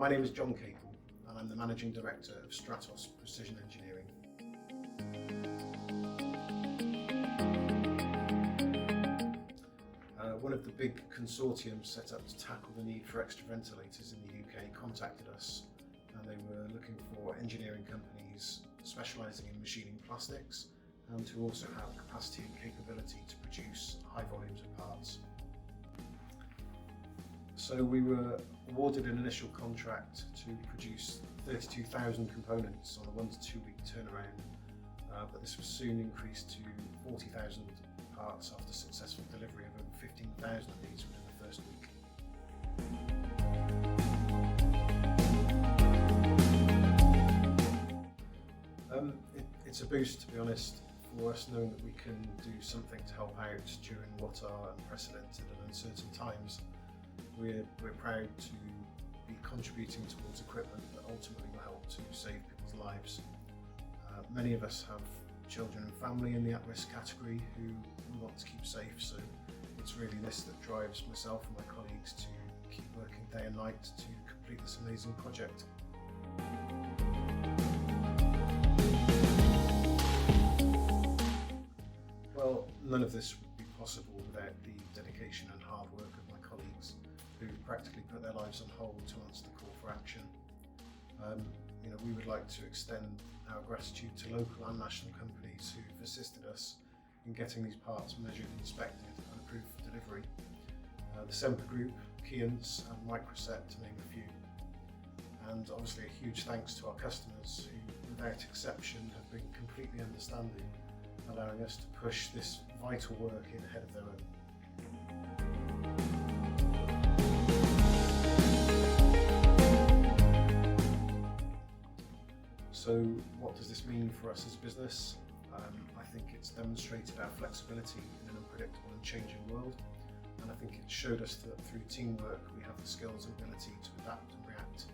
My name is Jon Caple and I'm the Managing Director of Stratos Precision Engineering. One of the big consortiums set up to tackle the need for extra ventilators in the UK contacted us, and they were looking for engineering companies specialising in machining plastics and who also have capacity and capability to produce high volumes of parts. So we were awarded an initial contract to produce 32,000 components on a 1 to 2 week turnaround, but this was soon increased to 40,000 parts after successful delivery of over 15,000 of these within the first week. It's a boost, to be honest, for us knowing that we can do something to help out during what are unprecedented and uncertain times. We're proud to be contributing towards equipment that ultimately will help to save people's lives. Many of us have children and family in the at-risk category who we want to keep safe, so it's really this that drives myself and my colleagues to keep working day and night to complete this amazing project. Well, none of this would be possible without the dedication and hard work of my colleagues who practically put their lives on hold to answer the call for action. We would like to extend our gratitude to local and national companies who've assisted us in getting these parts measured, inspected and approved for delivery. The Semper Group, Keyence and Microset, to name a few. And obviously a huge thanks to our customers who, without exception, have been completely understanding, allowing us to push this vital work in ahead of their own. So what does this mean for us as a business? I think it's demonstrated our flexibility in an unpredictable and changing world, and I think it showed us that through teamwork we have the skills and ability to adapt and react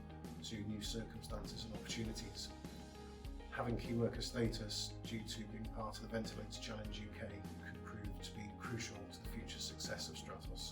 to new circumstances and opportunities. Having key worker status due to being part of the VentilatorChallengeUK could prove to be crucial to the future success of Stratos.